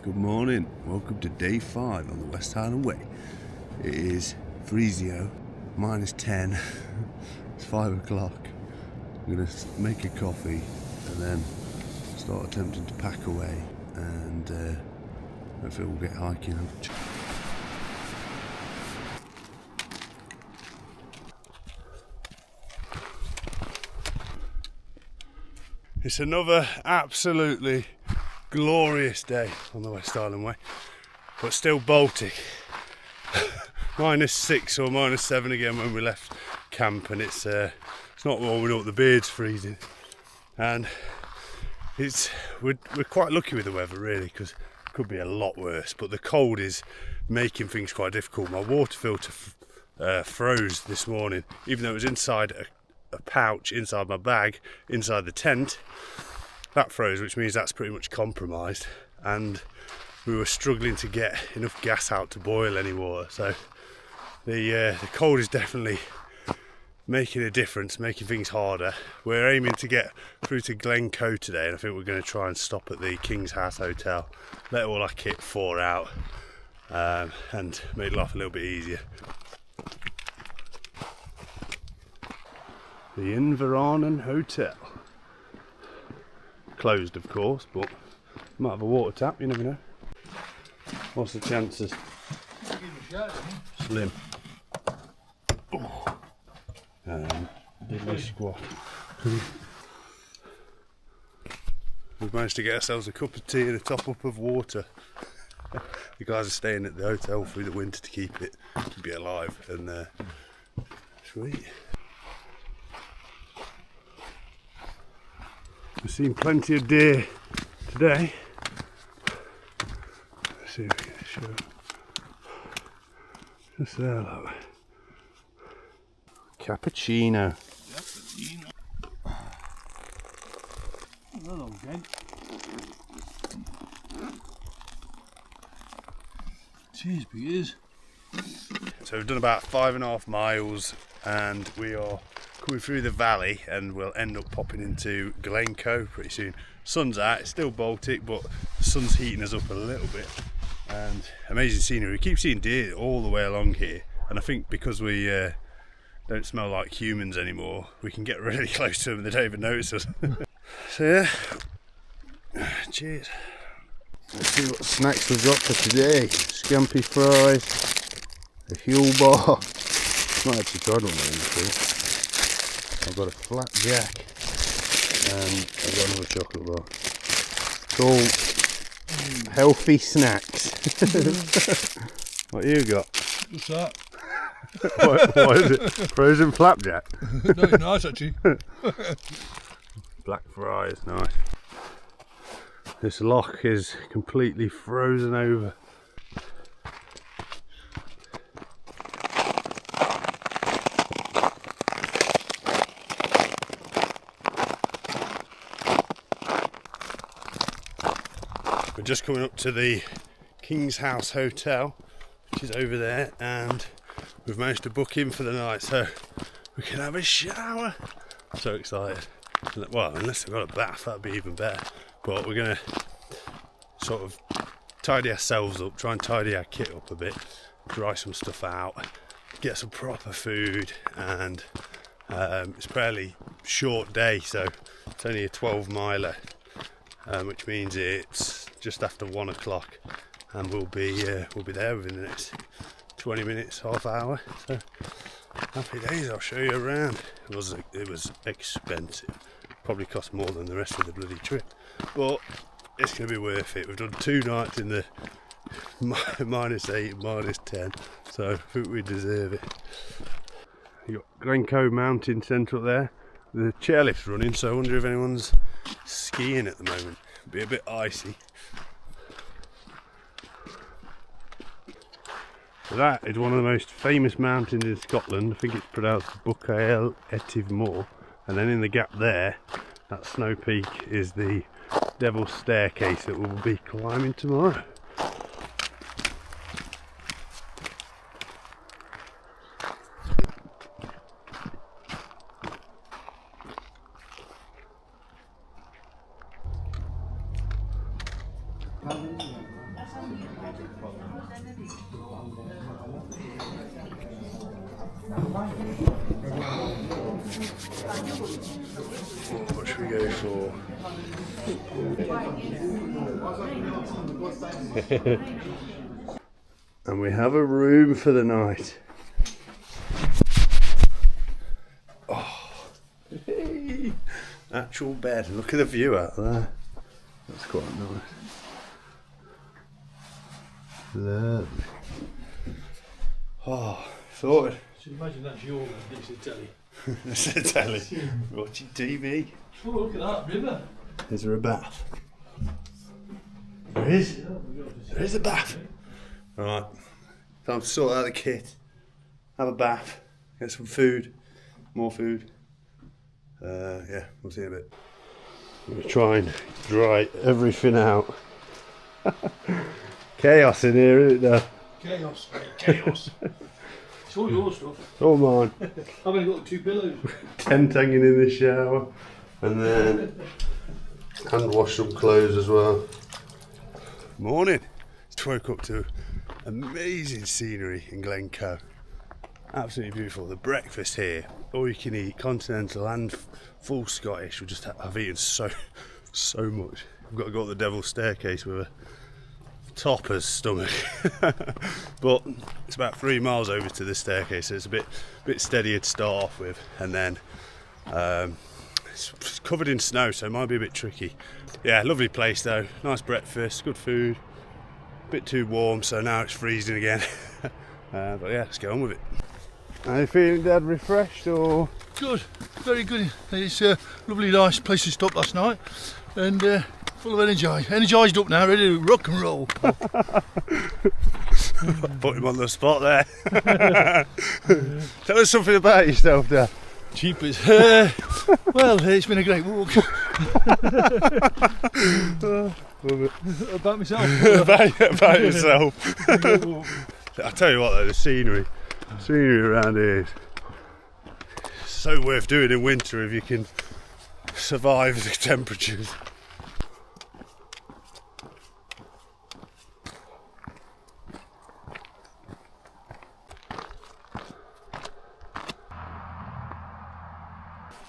Good morning, welcome to day 5 on the West Highland Way. It is Freezio, -10, it's 5 o'clock. I'm going to make a coffee and then start attempting to pack away and hopefully we'll get hiking. It's another absolutely glorious day on the West Highland Way, but still Baltic. -6 or -7 again when we left camp, and it's not warming up. The beard's freezing, and we're quite lucky with the weather really, because it could be a lot worse. But the cold is making things quite difficult. My water filter froze this morning, even though it was inside a pouch inside my bag inside the tent. That froze, which means that's pretty much compromised, and we were struggling to get enough gas out to boil any water. So the cold is definitely making a difference, making things harder. We're aiming to get through to Glencoe today, and I think we're going to try and stop at the King's House Hotel, let all our kit thaw out, and make life a little bit easier. The Inverarnon Hotel. Closed, of course, but might have a water tap, you never know. What's the chances? Slim. Diddly squat. We've managed to get ourselves a cup of tea and a top up of water. The guys are staying at the hotel through the winter to keep it alive, and sweet. We've seen plenty of deer today. Let's see if we can show. Just there, look. Cappuccino. Hello again. Cheers, beers. So we've done about 5.5 miles, and we are coming through the valley, and we'll end up popping into Glencoe pretty soon. Sun's out, it's still Baltic, but the sun's heating us up a little bit, and amazing scenery. We keep seeing deer all the way along here, and I think because we don't smell like humans anymore, we can get really close to them and they don't even notice us. So yeah, cheers. Let's see what snacks we've got for today. Scampi fries, a fuel bar. Not actually tried one of them before. I've got a flat jack, and I've got another chocolate bar. It's all healthy snacks. What you got? What's that? What is it? Frozen flapjack? No, it's nice actually. Black fries, nice. This loch is completely frozen over. We're just coming up to the King's House Hotel, which is over there, and we've managed to book in for the night so we can have a shower. I'm so excited. Well, unless we've got a bath, that'd be even better. But we're going to sort of tidy ourselves up, try and tidy our kit up a bit, dry some stuff out, get some proper food, and it's a fairly short day, so it's only a 12-miler, which means it's just after 1 o'clock, and we'll be there within the next 20 minutes, half hour. So happy days. I'll show you around. It was expensive, probably cost more than the rest of the bloody trip, but it's going to be worth it. We've done 2 nights in the -8, -10, so I think we deserve it. You got Glencoe Mountain Centre up there. The chairlift's running, so I wonder if anyone's skiing at the moment. It'll be a bit icy. So that is one of the most famous mountains in Scotland. I think it's pronounced Buchael Etiv Moor. And then in the gap there, that snow peak is the Devil's Staircase that we'll be climbing tomorrow. What should we go for? And we have a room for the night. Oh, actual bed. Look at the view out there. That's quite nice. Lovely. Oh, sorted. So imagine that's your bed next to the telly. It's a telly. Watching TV. Oh, look at that river. Is there a bath? There is. There is a bath. Alright. Time to sort out the kit. Have a bath. Get some food. More food. Yeah, we'll see in a bit. I'm going to try and dry everything out. Chaos in here, isn't it now? Chaos. Chaos. It's all your stuff. It's all mine. I've only got 2 pillows. Tent hanging in the shower. And then hand wash some clothes as well. Morning. Just woke up to amazing scenery in Glencoe. Absolutely beautiful. The breakfast here, all you can eat, continental and full Scottish. I've eaten so much. I've got to go up the devil's staircase with a topper's stomach. But it's about 3 miles over to the staircase, so it's a bit steadier to start off with, and then it's covered in snow, so it might be a bit tricky. Yeah, lovely place though. Nice breakfast, good food. A bit too warm, so now it's freezing again. But yeah, let's get on with it. Are you feeling dead refreshed or? Good, very good. It's a lovely, nice place to stop last night, and full of energy. Energised up now, ready to rock and roll. Put him on the spot there. Tell us something about yourself, Dad. Cheapers. Well, it's been a great walk. About myself. about yourself. I'll tell you what though, the scenery around here is so worth doing in winter if you can survive the temperatures.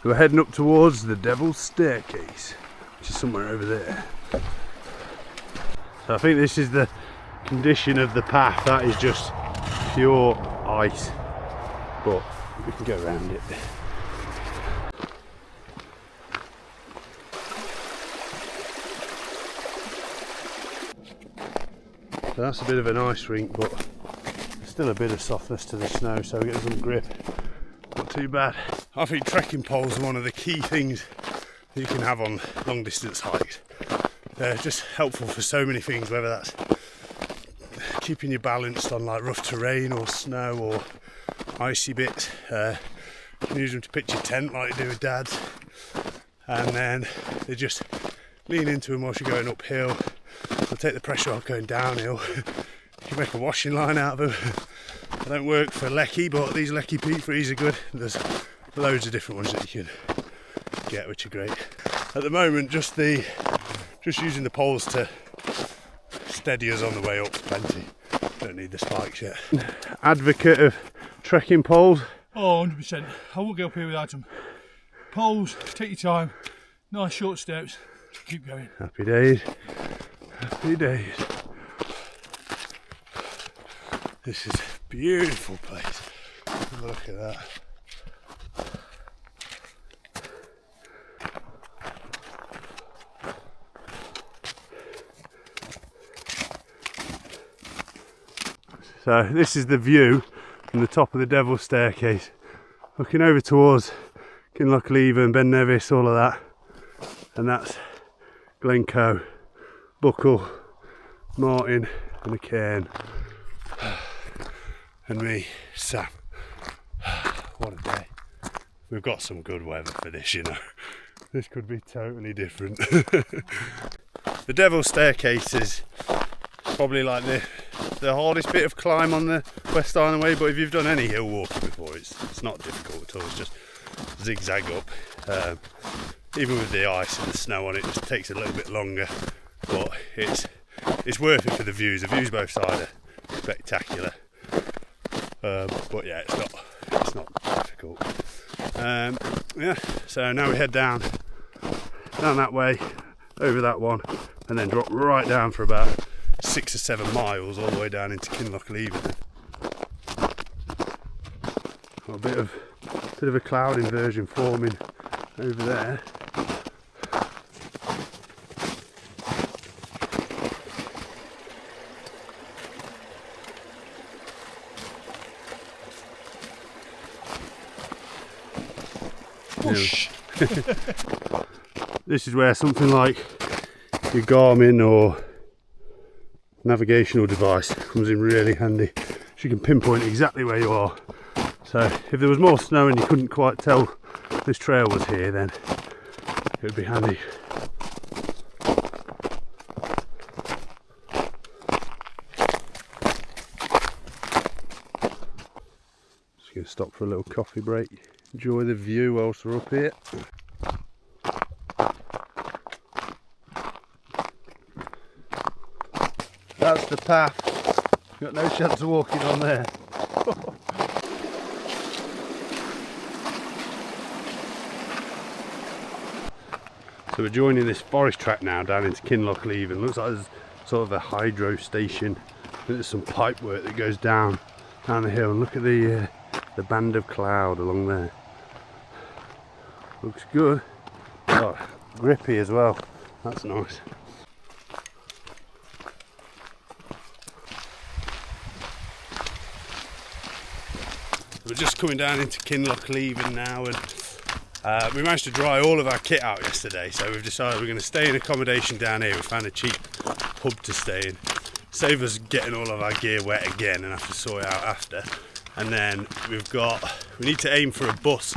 We're heading up towards the Devil's Staircase, which is somewhere over there. So I think this is the condition of the path. That is just pure ice, but we can go around it. So that's a bit of an ice rink, but there's still a bit of softness to the snow, so we get some grip. Not too bad. I think trekking poles are one of the key things that you can have on long distance hikes. They're just helpful for so many things, whether that's keeping you balanced on like rough terrain or snow or icy bits. You can use them to pitch your tent like you do with Dad's, and then they just lean into them whilst you're going uphill. They'll take the pressure off going downhill. You can make a washing line out of them. They don't work for Lecky, but these Lecky P3s are good. There's loads of different ones that you can get, which are great. At the moment, just using the poles to steady us on the way up's plenty. Don't need the spikes yet. Advocate of trekking poles? Oh, 100%. I won't get up here without them. Poles, take your time. Nice short steps. Keep going. Happy days. Happy days. This is a beautiful place. Look at that. So this is the view from the top of the Devil's Staircase, looking over towards Kinlochleven and Ben Nevis, all of that, and that's Glencoe, Buckle, Martyn and the Cairn, and me, Sam. What a day. We've got some good weather for this, you know. This could be totally different. The Devil's Staircase is probably like the hardest bit of climb on the West Highland Way, but if you've done any hill walking before, it's not difficult at all. It's just zigzag up. Even with the ice and the snow on it, it just takes a little bit longer, but it's it's worth it for the views. The views both sides are spectacular. But yeah, it's not difficult. Yeah, so now we head down that way, over that one, and then drop right down for about 6 or 7 miles all the way down into Kinloch-Leven. Got a bit of a cloud inversion forming over there. Push. This is where something like your Garmin or navigational device comes in really handy. So you can pinpoint exactly where you are. So if there was more snow and you couldn't quite tell this trail was here, then it would be handy. Just going to stop for a little coffee break. Enjoy the view whilst we're up here. That's the path. Got no chance of walking on there. So we're joining this forest track now down into Kinloch-Leven. Looks like there's sort of a hydro station. There's some pipe work that goes down the hill, and look at the band of cloud along there. Looks good. Oh, grippy as well. That's nice. We're just coming down into Kinloch-Leven now, and we managed to dry all of our kit out yesterday, so we've decided we're going to stay in accommodation down here. We found a cheap pub to stay in, save us getting all of our gear wet again and have to sort it out after. And then we need to aim for a bus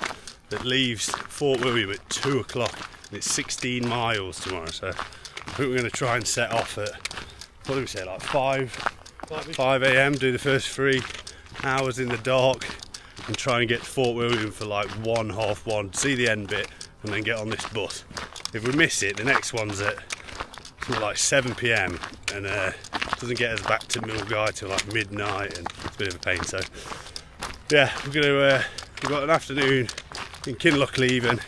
that leaves Fort William at 2 o'clock, and it's 16 miles tomorrow, so I think we're going to try and set off at, what did we say, like 5 a.m, do the first 3 hours in the dark and try and get to Fort William for like 1:30, see the end bit, and then get on this bus. If we miss it, the next one's at something like 7 p.m, and doesn't get us back to Milngavie till like midnight, and it's a bit of a pain. So yeah, we've got an afternoon in Kinloch-Leven,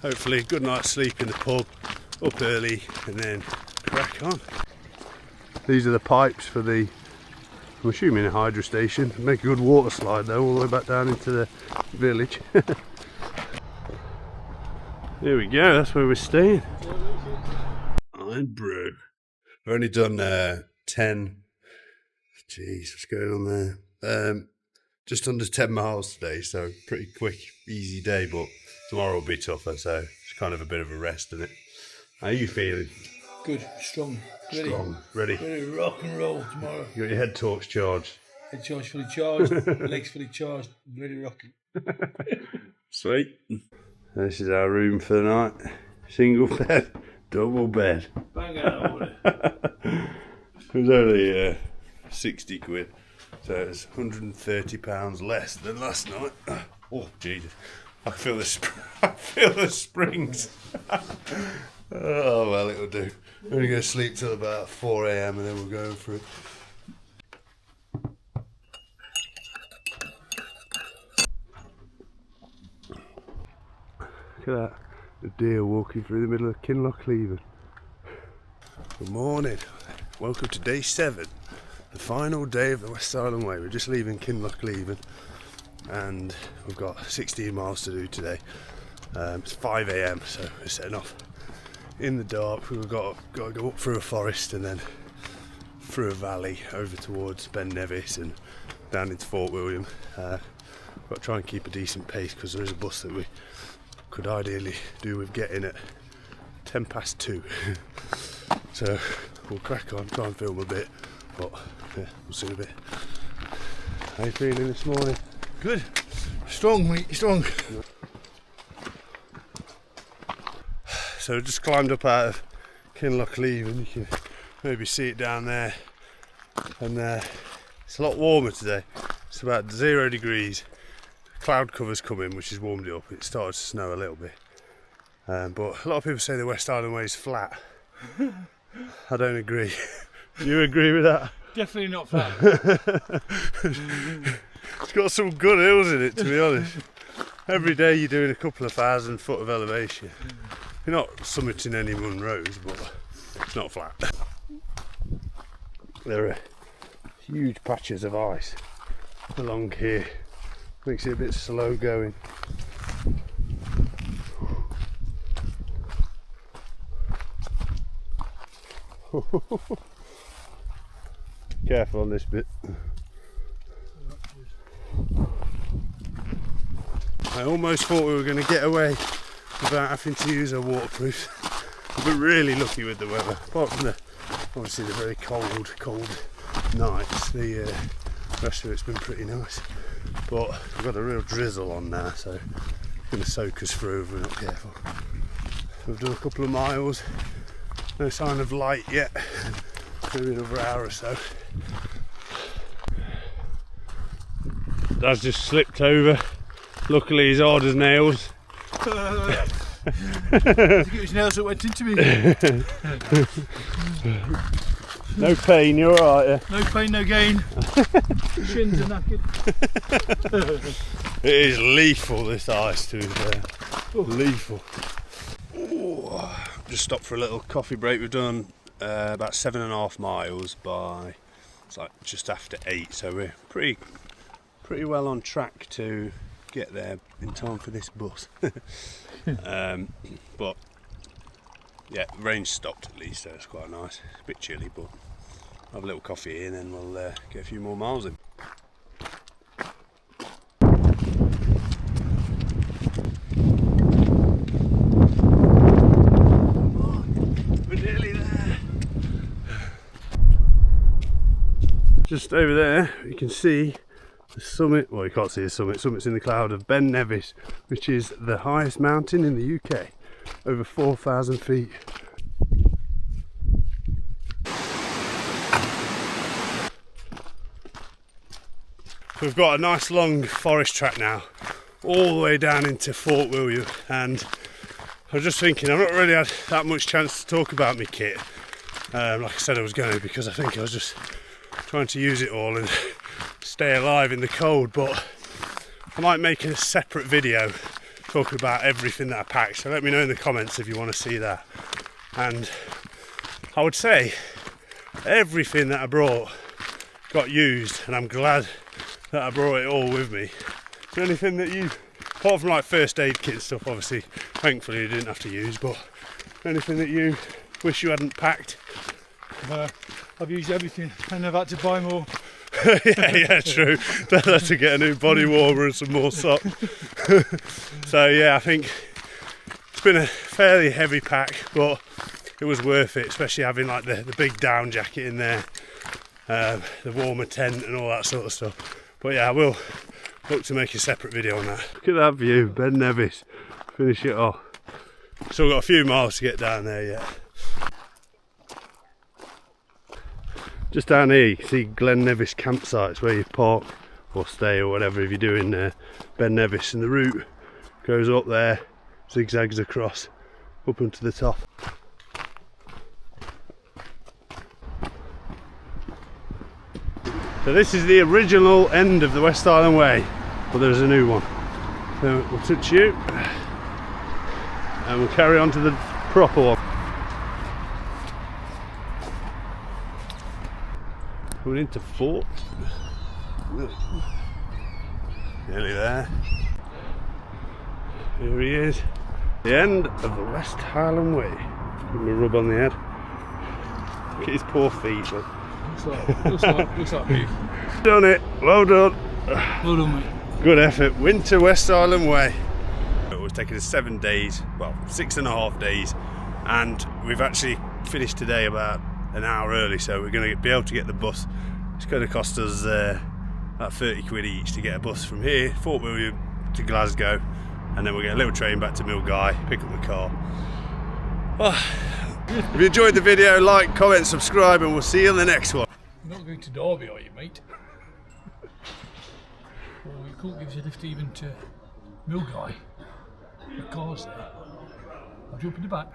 hopefully a good night's sleep in the pub, up early, and then crack on. These are the pipes for the, I'm assuming, a hydro station. Make a good water slide though, all the way back down into the village. There we go, that's where we're staying. I'm bro. I've only done 10, jeez, what's going on there? Just under 10 miles today, so pretty quick, easy day, but tomorrow will be tougher, so it's kind of a bit of a rest, isn't it? How are you feeling? Good, strong, ready. Ready to rock and roll tomorrow. You got your head torch charged? Head charge fully charged, legs fully charged, ready to rock it. Sweet. This is our room for the night. Single bed, double bed. Bang out order. It was only 60 quid. So it's £130 less than last night. Oh Jesus! I feel the springs. Oh well, it'll do. We're only going to sleep till about 4 a.m. and then we'll go for it. Look at that, the deer walking through the middle of Kinloch-Leven. Good morning. Welcome to day 7. The final day of the West Highland Way. We're just leaving Kinloch-Leven and we've got 16 miles to do today. It's 5 a.m, so we're setting off in the dark. We've got to go up through a forest and then through a valley over towards Ben Nevis and down into Fort William. Got to try and keep a decent pace because there is a bus that we could ideally do with getting at 2:10. So we'll crack on, try and film a bit. But yeah, we'll see in a bit. How you feeling this morning? Good. Strong, mate, strong. So we just climbed up out of Kinloch-Leven. You can maybe see it down there. And it's a lot warmer today. It's about 0 degrees. Cloud cover's coming, which has warmed it up. It started to snow a little bit. But a lot of people say the West Highland Way is flat. I don't agree. Do you agree with that? Definitely not flat. It's got some good hills in it, to be honest. Every day you're doing a couple of 1,000 foot of elevation. You're not summiting any Munros, but it's not flat. There are huge patches of ice along here. Makes it a bit slow going. Careful on this bit. I almost thought we were going to get away without having to use a waterproof. We're really lucky with the weather. Apart from obviously the very cold nights, the rest of it's been pretty nice. But we've got a real drizzle on now, so it's going to soak us through if we're not careful. We've done a couple of miles, no sign of light yet. Maybe another hour or so. Dad's just slipped over. Luckily he's hard as nails. I think it was nails that went into me. No pain, you're alright, yeah? No pain, no gain. Shins are knackered. It is lethal, this ice, to be fair. Lethal. Ooh. Just stopped for a little coffee break. We've done about 7.5 miles by, it's like just after 8, so we're pretty well on track to get there in time for this bus. But yeah, rain stopped at least, so it's quite nice. It's a bit chilly, but I'll have a little coffee here and then we'll get a few more miles in. We're nearly there. Just over there you can see the summit, well you can't see the summit, summit's in the cloud of Ben Nevis, which is the highest mountain in the UK, over 4,000 feet. We've got a nice long forest track now, all the way down into Fort William, and I was just thinking I've not really had that much chance to talk about my kit, like I said I was going to, because I think I was just trying to use it all and stay alive in the cold, but I might make a separate video talking about everything that I packed, so let me know in the comments if you want to see that. And I would say everything that I brought got used, and I'm glad that I brought it all with me. Is there anything that you, apart from like first aid kit stuff, obviously thankfully you didn't have to use, but anything that you wish you hadn't packed? I've used everything and I've had to buy more. yeah, true. I'd have to get a new body warmer and some more socks. So yeah, I think it's been a fairly heavy pack, but it was worth it, especially having like the big down jacket in there, the warmer tent and all that sort of stuff. But yeah, I will look to make a separate video on that. Look at that view, Ben Nevis. Finish it off. Still got a few miles to get down there yet. Just down here you can see Glen Nevis campsites where you park or stay or whatever if you're doing Ben Nevis, and the route goes up there, zigzags across up onto the top. So this is the original end of the West Highland Way, but there's a new one. So we'll touch you and we'll carry on to the proper one. Coming into Fort. Nearly there. Here he is. The end of the West Highland Way. Give him a rub on the head. Look at his poor feet. Look. Looks like beef. Done it. Well done. Well done, mate. Good effort. Winter West Highland Way. It was taking us 7 days, well 6.5 days, and we've actually finished today about an hour early, so we're going to be able to get the bus. It's going to cost us about 30 quid each to get a bus from here, Fort William to Glasgow, and then we'll get a little train back to Milngavie, pick up the car. Well, if you enjoyed the video, like, comment, subscribe, and we'll see you in the next one. You're not going to Derby, are you, mate? Well, you can't give us a lift even to Milngavie. The car's there. I'll jump in the back.